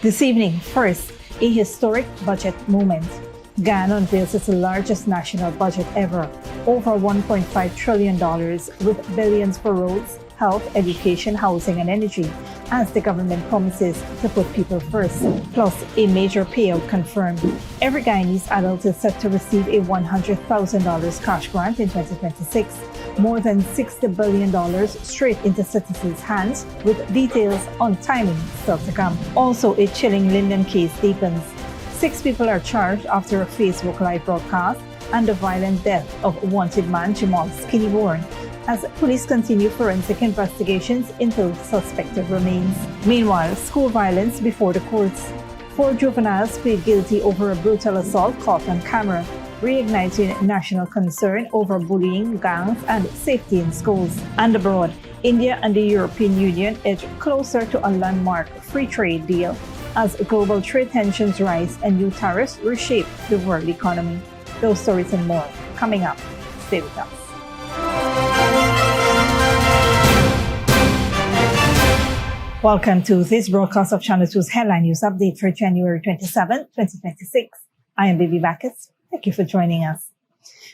This evening, first, a historic budget moment. Guyana unveils its largest national budget ever, over $1.5 trillion, with billions for roads, health, education, housing, and energy, as the government promises to put people first, plus a major payout confirmed. Every Guyanese adult is set to receive a $100,000 cash grant in 2026, more than $60 billion straight into citizens' hands, with details on timing still to come. Also, a chilling Linden case deepens. 6 people are charged after a Facebook Live broadcast and the violent death of wanted man Jamal Skinnyborn, as police continue forensic investigations into suspected remains. Meanwhile, school violence before the courts. 4 juveniles plead guilty over a brutal assault caught on camera, reigniting national concern over bullying, gangs, and safety in schools. And abroad, India and the European Union edge closer to a landmark free trade deal as global trade tensions rise and new tariffs reshape the world economy. Those stories and more coming up. Stay with us. Welcome to this broadcast of Channel 2's Headline News Update for January 27, 2026. I am Baby Backus. Thank you for joining us.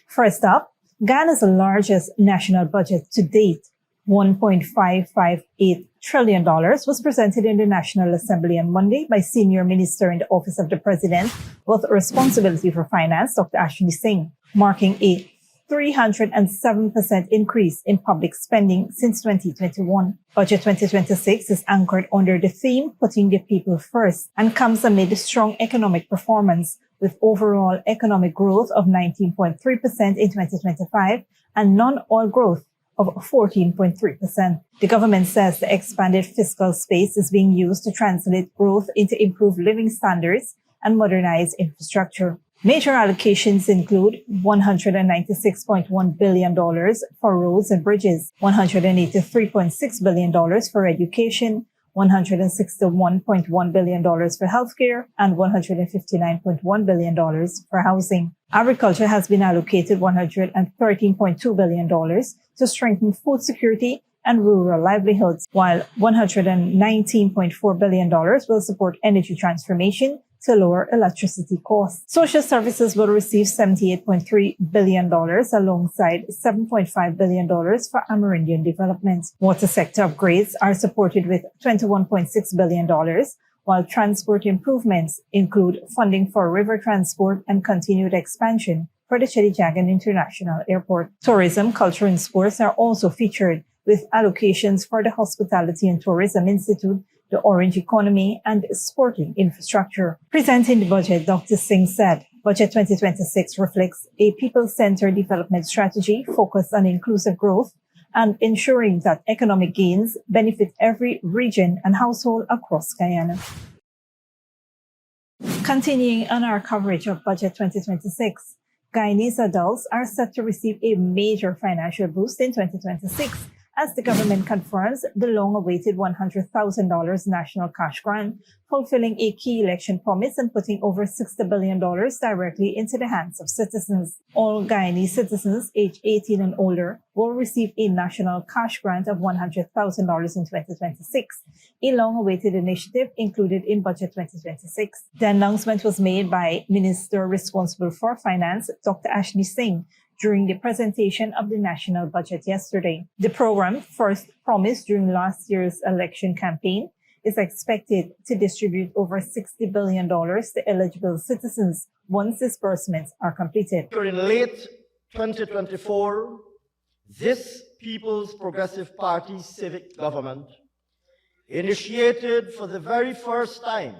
First up, Guyana's largest national budget to date, $1.558 trillion, was presented in the National Assembly on Monday by Senior Minister in the Office of the President with responsibility for finance, Dr. Ashley Singh, marking a 307% increase in public spending since 2021. Budget 2026 is anchored under the theme Putting the People First and comes amid strong economic performance, with overall economic growth of 19.3% in 2025 and non-oil growth of 14.3%. The government says the expanded fiscal space is being used to translate growth into improved living standards and modernized infrastructure. Major allocations include $196.1 billion for roads and bridges, $183.6 billion for education, $161.1 billion for healthcare, and $159.1 billion for housing. Agriculture has been allocated $113.2 billion to strengthen food security and rural livelihoods, while $119.4 billion will support energy transformation to lower electricity costs. Social services will receive $78.3 billion alongside $7.5 billion for Amerindian development. Water sector upgrades are supported with $21.6 billion, while transport improvements include funding for river transport and continued expansion for the Chedijagan International Airport. Tourism, culture, and sports are also featured, with allocations for the Hospitality and Tourism Institute, the Orange Economy, and sporting infrastructure. Presenting the budget, Dr. Singh said, Budget 2026 reflects a people-centered development strategy focused on inclusive growth and ensuring that economic gains benefit every region and household across Guyana. Continuing on our coverage of Budget 2026, Guyanese adults are set to receive a major financial boost in 2026 as the government confirms the long-awaited $100,000 national cash grant, fulfilling a key election promise and putting over $60 billion directly into the hands of citizens. All Guyanese citizens aged 18 and older will receive a national cash grant of $100,000 in 2026, a long-awaited initiative included in Budget 2026. The announcement was made by Minister responsible for Finance, Dr. Ashley Singh, during the presentation of the national budget yesterday. The program, first promised during last year's election campaign, is expected to distribute over $60 billion to eligible citizens once disbursements are completed. In late 2024, this People's Progressive Party civic government initiated for the very first time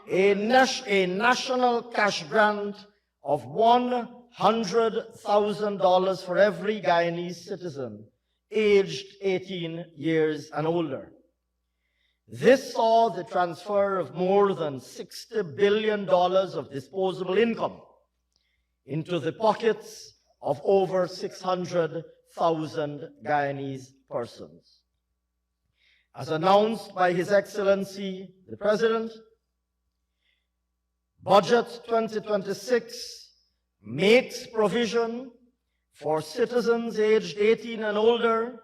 a national cash grant of $100,000 for every Guyanese citizen aged 18 years and older. This saw the transfer of more than $60 billion of disposable income into the pockets of over 600,000 Guyanese persons. As announced by His Excellency the President, Budget 2026 makes provision for citizens aged 18 and older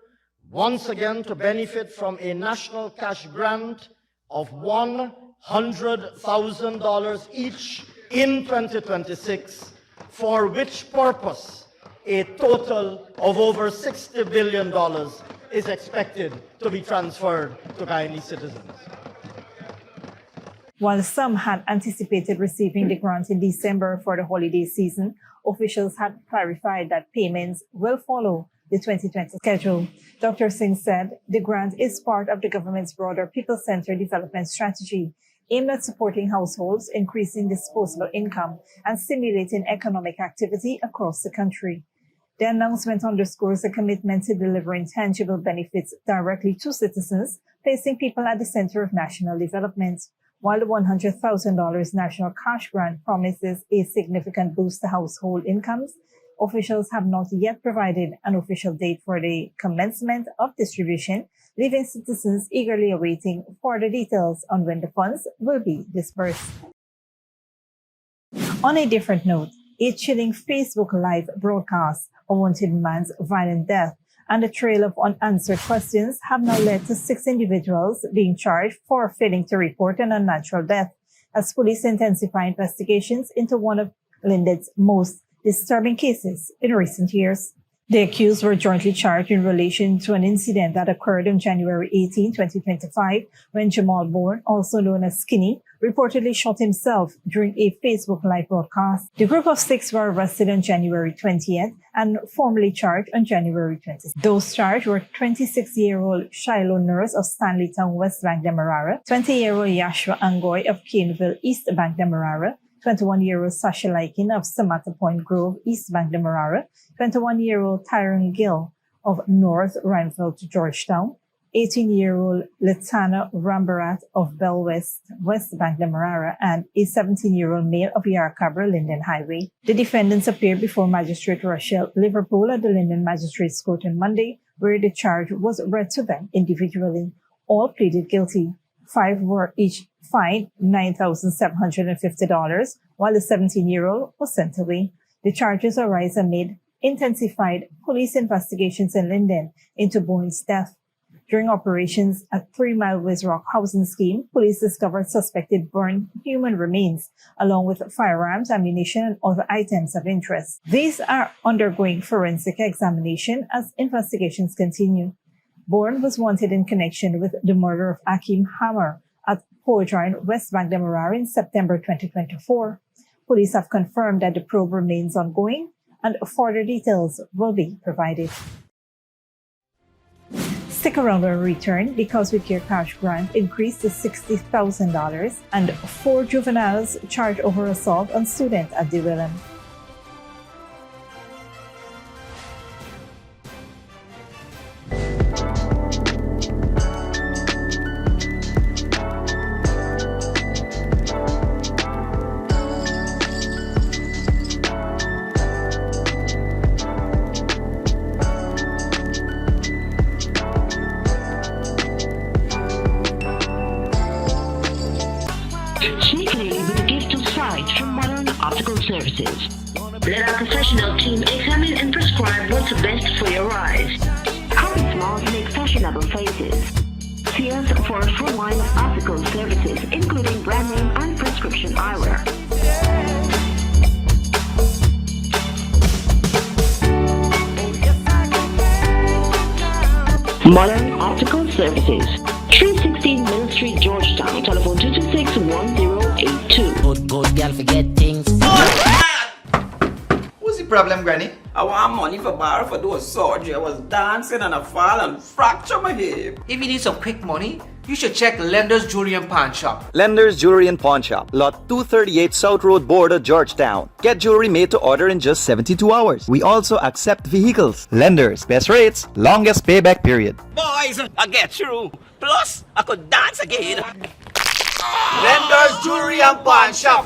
once again to benefit from a national cash grant of $100,000 $100,000 each in 2026, for which purpose a total of over $60 billion is expected to be transferred to Guyanese citizens. While some had anticipated receiving the grant in December for the holiday season, officials had clarified that payments will follow the 2020 schedule. Dr. Singh said the grant is part of the government's broader people-centered development strategy aimed at supporting households, increasing disposable income, and stimulating economic activity across the country. The announcement underscores a commitment to delivering tangible benefits directly to citizens, placing people at the center of national development. While the $100,000 national cash grant promises a significant boost to household incomes, officials have not yet provided an official date for the commencement of distribution, leaving citizens eagerly awaiting further details on when the funds will be disbursed. On a different note, a chilling Facebook Live broadcast, a wanted man's violent death, and a trail of unanswered questions have now led to 6 individuals being charged for failing to report an unnatural death, as police intensify investigations into one of Linden's most disturbing cases in recent years. The accused were jointly charged in relation to an incident that occurred on January 18, 2025, when Jamal Bourne, also known as Skinny, reportedly shot himself during a Facebook Live broadcast. The group of 6 were arrested on January 20th and formally charged on January 20th. Those charged were 26-year-old Shiloh Nurse of Stanleytown, West Bank, Demerara, 20-year-old Yashua Angoy of Caneville, East Bank, Demerara, 21-year-old Sasha Laikin of Samata Point Grove, East Bank, Demerara, 21-year-old Tyrone Gill of North Rhineville to Georgetown, 18-year-old Letana Rambarat of Bell West, West Bank, Demerara, and a 17-year-old male of Yarracabra, Linden Highway. The defendants appeared before Magistrate Rochelle Liverpool at the Linden Magistrates Court on Monday, where the charge was read to them individually. All pleaded guilty. 5 were each fined $9,750, while the 17-year-old was sent away. The charges arise amid intensified police investigations in Linden into Bourne's death. During operations at 3 Mile West Rock housing scheme, police discovered suspected burned human remains, along with firearms, ammunition, and other items of interest. These are undergoing forensic examination as investigations continue. Bourne was wanted in connection with the murder of Akeem Hammer at Pojine, West Bank, Demerara in September 2024. Police have confirmed that the probe remains ongoing and further details will be provided. Stick around when we return, because with your cash grant increased to $60,000 and 4 juveniles charged over assault on student at the Linden. Services. Let our professional team examine and prescribe what's best for your eyes. Our smiles make fashionable faces. See us for a full line of optical services, including brand name and prescription eyewear. Modern Optical Services. 316 Mill Street, Georgetown. Telephone 226-1082. Good girl forget things. What's the problem, Granny? I want money for borrow for those surgery. I was dancing and I fall and fractured my hip. If you need some quick money, you should check Lender's Jewelry and Pawn Shop. Lender's Jewelry and Pawn Shop, Lot 238 South Road Border, Georgetown. Get jewelry made to order in just 72 hours. We also accept vehicles. Lender's, best rates, longest payback period. Boys, I get through. Plus, I could dance again. Lender's Jewelry and Pawn Shop.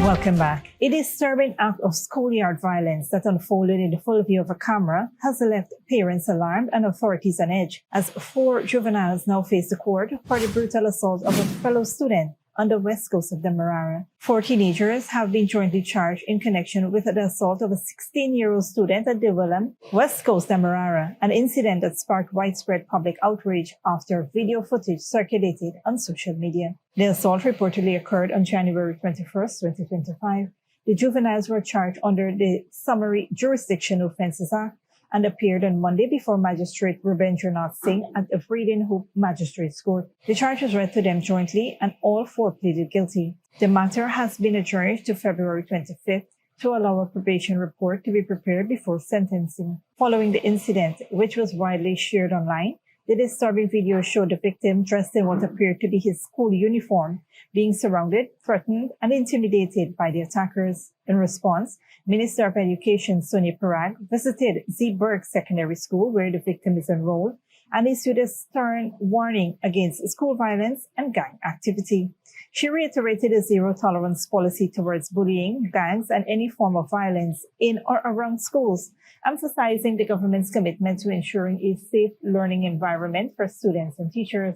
Welcome back. A disturbing act of schoolyard violence that unfolded in the full view of a camera has left parents alarmed and authorities on edge, as 4 juveniles now face the court for the brutal assault of a fellow student on the west coast of Demerara. 4 teenagers have been jointly charged in connection with the assault of a 16-year-old student at Dewillam, west coast Demerara, an incident that sparked widespread public outrage after video footage circulated on social media. The assault reportedly occurred on January 21st, 2025. The juveniles were charged under the Summary Jurisdiction Offences Act and appeared on Monday before Magistrate Rubendranath Singh at the Breeden Hope Magistrates Court. The charge was read to them jointly and all 4 pleaded guilty. The matter has been adjourned to February 25th to allow a probation report to be prepared before sentencing. Following the incident, which was widely shared online, the disturbing video showed the victim dressed in what appeared to be his school uniform, being surrounded, threatened, and intimidated by the attackers. In response, Minister of Education Sonia Parag visited Zeeburg Secondary School, where the victim is enrolled, and issued a stern warning against school violence and gang activity. She reiterated a zero-tolerance policy towards bullying, gangs, and any form of violence in or around schools, emphasizing the government's commitment to ensuring a safe learning environment for students and teachers.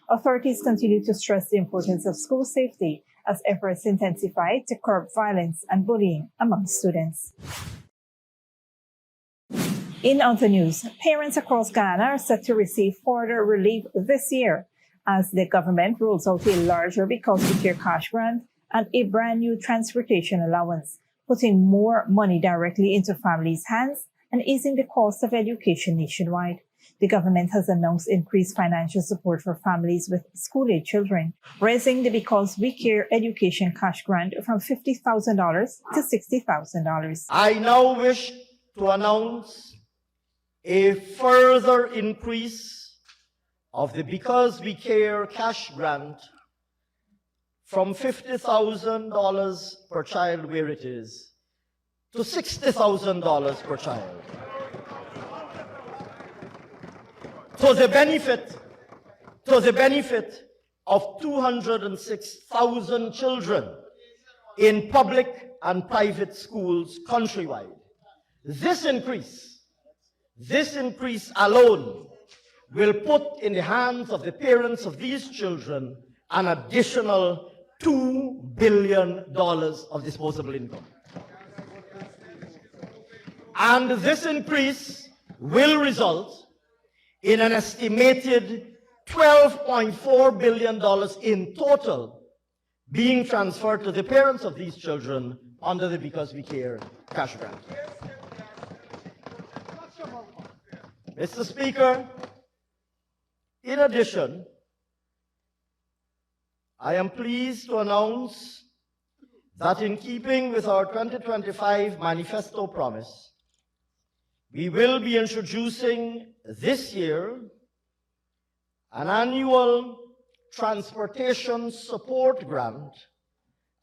Authorities continue to stress the importance of school safety as efforts intensify to curb violence and bullying among students. In other news, parents across Guyana are set to receive further relief this year as the government rolls out a larger Because We Care cash grant and a brand new transportation allowance, putting more money directly into families' hands and easing the cost of education nationwide. The government has announced increased financial support for families with school-age children, raising the Because We Care education cash grant from $50,000 to $60,000. I now wish to announce a further increase of the Because We Care cash grant from $50,000 per child, where it is, to $60,000 per child. To the benefit of 206,000 children in public and private schools countrywide. This increase alone will put in the hands of the parents of these children an additional $2 billion of disposable income. And this increase will result in an estimated $12.4 billion in total being transferred to the parents of these children under the Because We Care cash grant. Mr. Speaker, in addition, I am pleased to announce that in keeping with our 2025 manifesto promise, we will be introducing this year an annual transportation support grant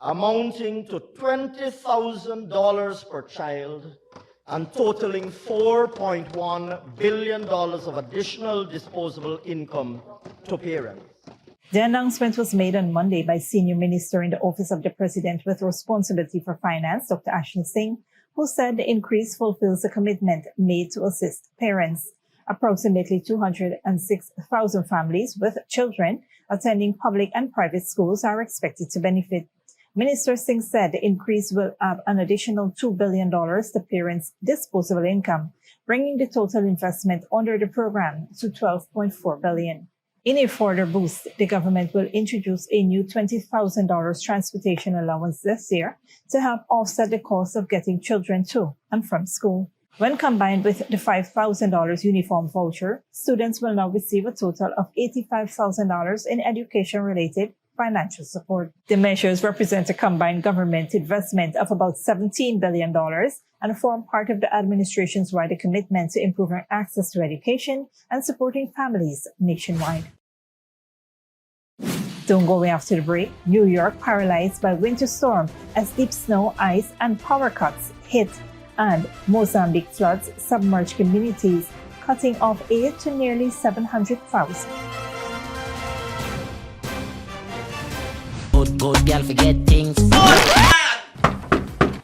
amounting to $20,000 per child and totaling $4.1 billion of additional disposable income to parents. The announcement was made on Monday by Senior Minister in the Office of the President with responsibility for finance, Dr. Ashley Singh, who said the increase fulfills the commitment made to assist parents. Approximately 206,000 families with children attending public and private schools are expected to benefit. Minister Singh said the increase will add an additional $2 billion to parents' disposable income, bringing the total investment under the program to $12.4 billion. In a further boost, the government will introduce a new $20,000 transportation allowance this year to help offset the cost of getting children to and from school. When combined with the $5,000 uniform voucher, students will now receive a total of $85,000 in education-related financial support. The measures represent a combined government investment of about $17 billion and form part of the administration's wider commitment to improving access to education and supporting families nationwide. Don't go away after the break. New York paralyzed by winter storm as deep snow, ice, and power cuts hit, and Mozambique floods submerged communities, cutting off aid to nearly 700,000. Good girl forget things.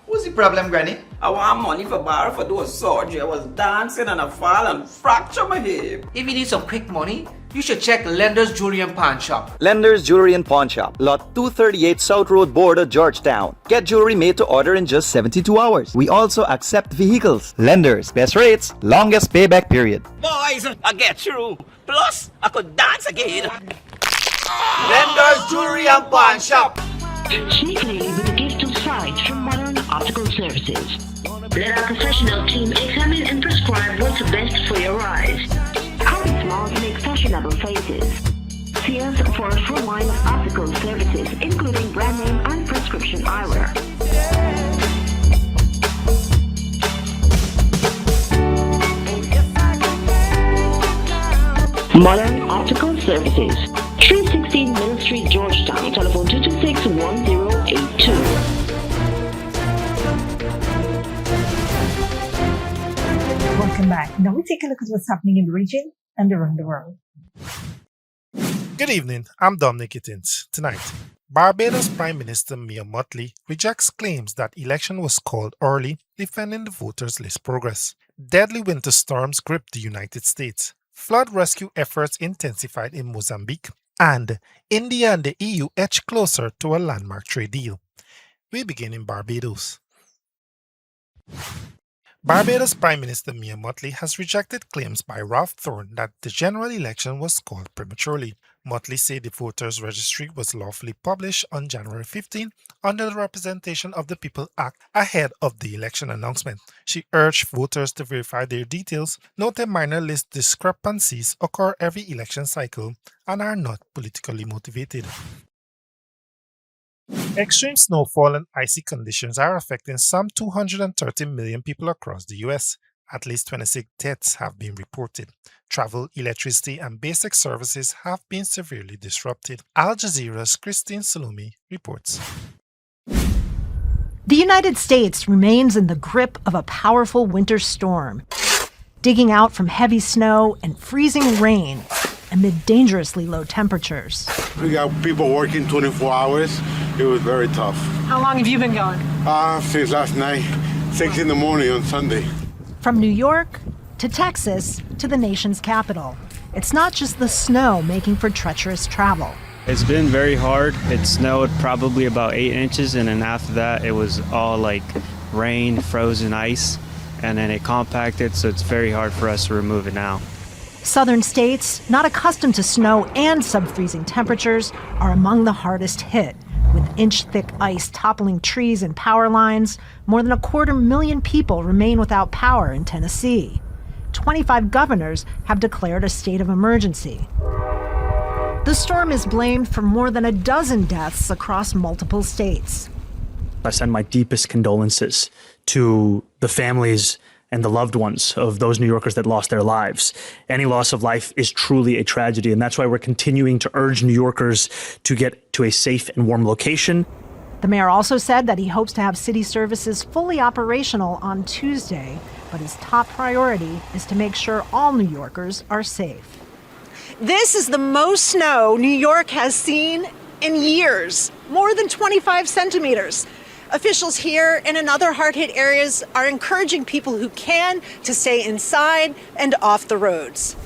What's the problem, Granny? I want money for borrow for those surgery. I was dancing and I fall and fractured my hip. If you need some quick money, you should check Lender's Jewelry and Pawn Shop. Lender's Jewelry and Pawn Shop, lot 238 South Road Border, Georgetown. Get jewelry made to order in just 72 hours. We also accept vehicles. Lenders, best rates, longest payback period. Boys, I get through. Plus, I could dance again. Lender's Jewelry and Pawn Shop. Sneakily with a gift of sight from Modern Optical Services. Let our professional team examine and prescribe what's best for your eyes. Our smiles make fashionable faces. See us for a full line of optical services, including brand name and prescription eyewear. Modern Optical Services, 316 Middle Street, Georgetown. Telephone 226-1082. Welcome back. Now we take a look at what's happening in the region and around the world. Good evening, I'm Dominic Gittins. Tonight, Barbados Prime Minister Mia Mottley rejects claims that election was called early, defending the voters' list progress. Deadly winter storms gripped the United States. Flood rescue efforts intensified in Mozambique, and India and the EU edged closer to a landmark trade deal. We begin in Barbados. Barbados Prime Minister Mia Mottley has rejected claims by Ralph Thorne that the general election was called prematurely. Mottley said the voters' registry was lawfully published on January 15 under the Representation of the People Act ahead of the election announcement. She urged voters to verify their details, noted minor list discrepancies occur every election cycle and are not politically motivated. Extreme snowfall and icy conditions are affecting some 230 million people across the U.S. At least 26 deaths have been reported. Travel, electricity, and basic services have been severely disrupted. Al Jazeera's Christine Salumi reports. The United States remains in the grip of a powerful winter storm, digging out from heavy snow and freezing rain amid dangerously low temperatures. We got people working 24 hours. It was very tough. How long have you been going? Since last night, 6 in the morning on Sunday. From New York to Texas to the nation's capital. It's not just the snow making for treacherous travel. It's been very hard. It snowed probably about 8 inches, and then after that it was all like rain, frozen ice, and then it compacted, so it's very hard for us to remove it now. Southern states, not accustomed to snow and sub-freezing temperatures, are among the hardest hit. With inch-thick ice toppling trees and power lines, more than 250,000 people remain without power in Tennessee. 25 governors have declared a state of emergency. The storm is blamed for more than a dozen deaths across multiple states. I send my deepest condolences to the families and the loved ones of those New Yorkers that lost their lives. Any loss of life is truly a tragedy, and that's why we're continuing to urge New Yorkers to get to a safe and warm location. The mayor also said that he hopes to have city services fully operational on Tuesday, but his top priority is to make sure all New Yorkers are safe. This is the most snow New York has seen in years, more than 25 centimeters. Officials here and in other hard-hit areas are encouraging people who can to stay inside and off the roads.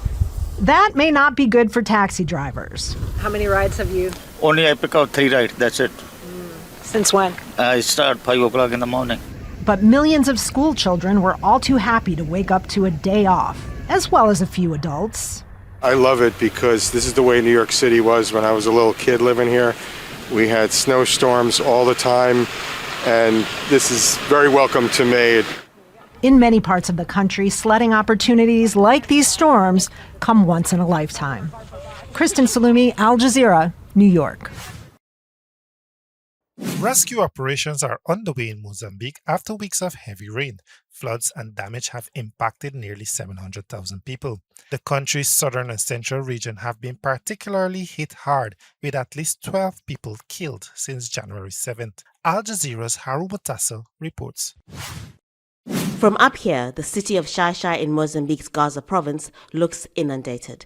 That may not be good for taxi drivers. How many rides have you? Only I pick out 3 rides, that's it. Since when? I start 5 o'clock in the morning. But millions of school children were all too happy to wake up to a day off, as well as a few adults. I love it because this is the way New York City was when I was a little kid living here. We had snowstorms all the time, and this is very welcome to me. In many parts of the country, sledding opportunities like these storms come once in a lifetime. Kristen Salumi, Al Jazeera, New York. Rescue operations are underway in Mozambique after weeks of heavy rain. Floods and damage have impacted nearly 700,000 people. The country's southern and central region have been particularly hit hard, with at least 12 people killed since January 7th. Al Jazeera's Haru Mutassel reports. From up here, the city of Xai-Xai in Mozambique's Gaza province looks inundated.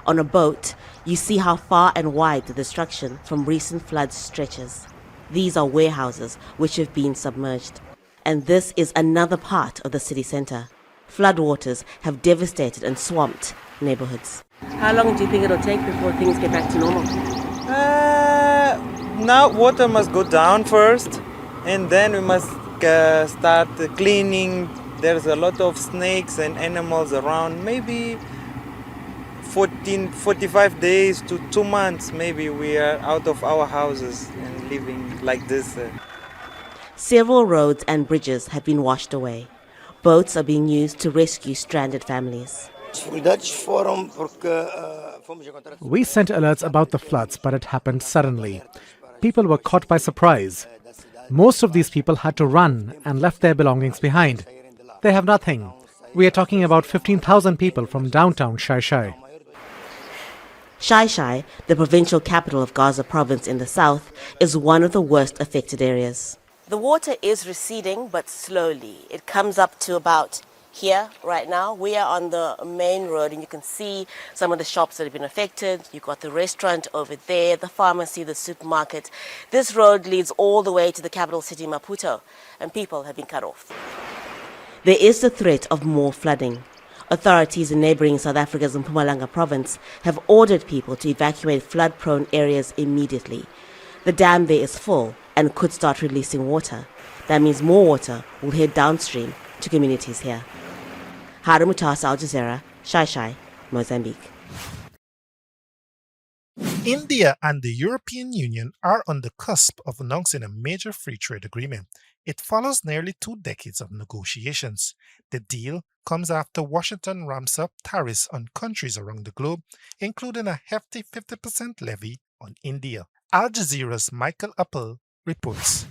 On a boat, you see how far and wide the destruction from recent floods stretches. These are warehouses which have been submerged. And this is another part of the city center. Floodwaters have devastated and swamped neighborhoods. How long do you think it'll take before things get back to normal? Now water must go down first, and then we must start cleaning. There's a lot of snakes and animals around. Maybe 45 days to 2 months, maybe we are out of our houses and living like this. Several roads and bridges have been washed away. Boats are being used to rescue stranded families. We sent alerts about the floods, but it happened suddenly. People were caught by surprise. Most of these people had to run and left their belongings behind. They have nothing. We are talking about 15,000 people from downtown Shai. Shai, the provincial capital of Gaza province in the south, is one of the worst affected areas. The water is receding, but slowly. It comes up to about here right now. We are on the main road, and you can see some of the shops that have been affected. You've got the restaurant over there, the pharmacy, the supermarket. This road leads all the way to the capital city, Maputo, and people have been cut off. There is the threat of more flooding. Authorities in neighboring South Africa's Mpumalanga province have ordered people to evacuate flood-prone areas immediately. The dam there is full and could start releasing water. That means more water will head downstream to communities here. Hara Mutasa, Al Jazeera, Shai, Mozambique. India and the European Union are on the cusp of announcing a major free trade agreement. It follows nearly 2 decades of negotiations. The deal comes after Washington ramps up tariffs on countries around the globe, including a hefty 50% levy on India. Al Jazeera's Michael Appel reports.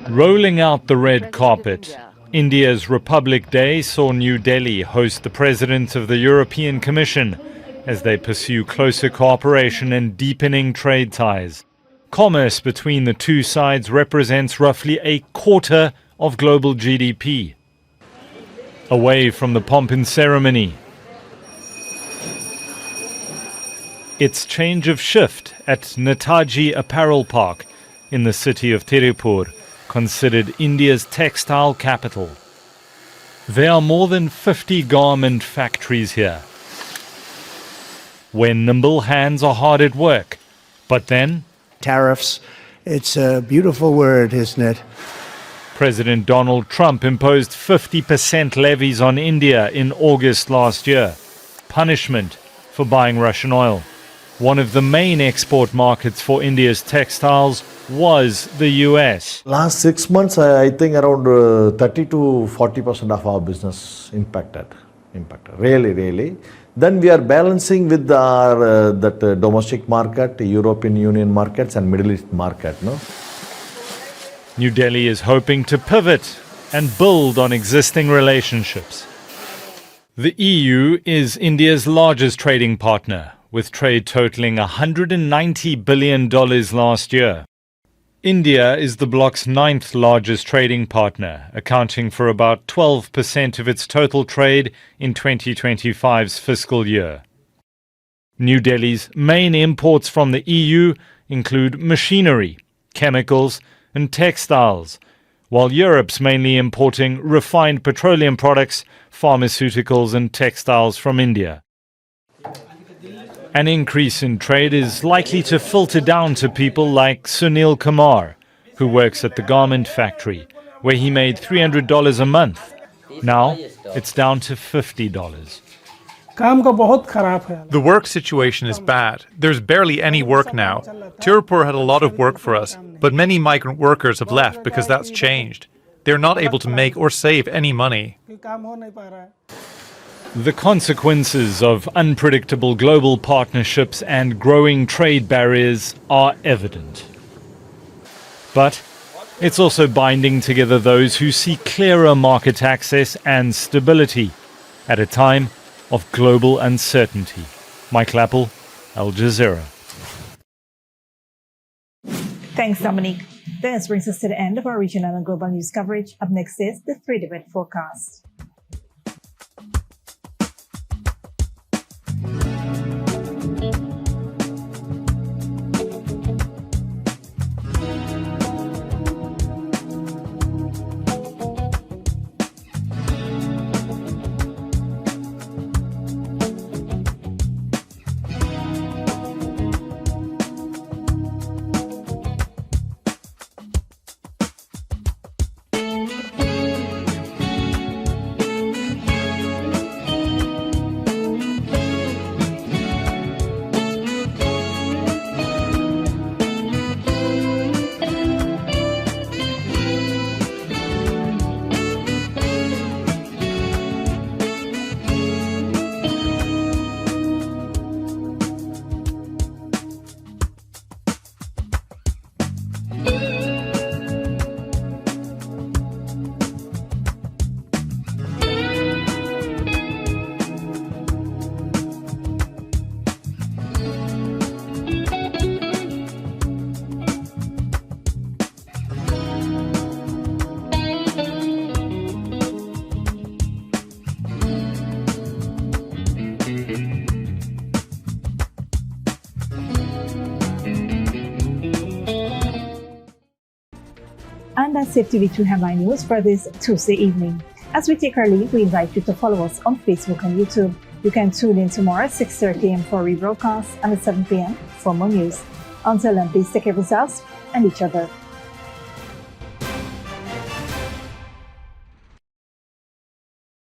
Rolling out the red carpet, India's Republic Day saw New Delhi host the President of the European Commission as they pursue closer cooperation and deepening trade ties. Commerce between the two sides represents roughly a quarter of global GDP. Away from the pomp and ceremony, it's change of shift at Netaji Apparel Park in the city of Tirupur, considered India's textile capital. There are more than 50 garment factories here, where nimble hands are hard at work. But then, tariffs, it's a beautiful word, isn't it? President Donald Trump imposed 50% levies on India in August last year. Punishment for buying Russian oil. One of the main export markets for India's textiles was the US. Last 6 months, I think around 30 to 40% of our business impacted. Really. Then we are balancing with our domestic market, European Union markets and Middle East market. No? New Delhi is hoping to pivot and build on existing relationships. The EU is India's largest trading partner, with trade totaling $190 billion last year. India is the bloc's 9th largest trading partner, accounting for about 12% of its total trade in 2025's fiscal year. New Delhi's main imports from the EU include machinery, chemicals, and textiles, while Europe's mainly importing refined petroleum products, pharmaceuticals, and textiles from India. An increase in trade is likely to filter down to people like Sunil Kumar, who works at the garment factory, where he made $300 a month. Now, it's down to $50. The work situation is bad. There's barely any work now. Tirupur had a lot of work for us, but many migrant workers have left because that's changed. They're not able to make or save any money. The consequences of unpredictable global partnerships and growing trade barriers are evident. But it's also binding together those who see clearer market access and stability at a time of global uncertainty. Michael Appel, Al Jazeera. Thanks, Dominique. This brings us to the end of our regional and global news coverage. Up next is the 3-event forecast. that's it, TV2 Headline News for this Tuesday evening. As we take our leave, we invite you to follow us on Facebook and YouTube. You can tune in tomorrow at 6:30 a.m. for rebroadcast and at 7 p.m. for more news. Until then, please take care of yourselves and each other.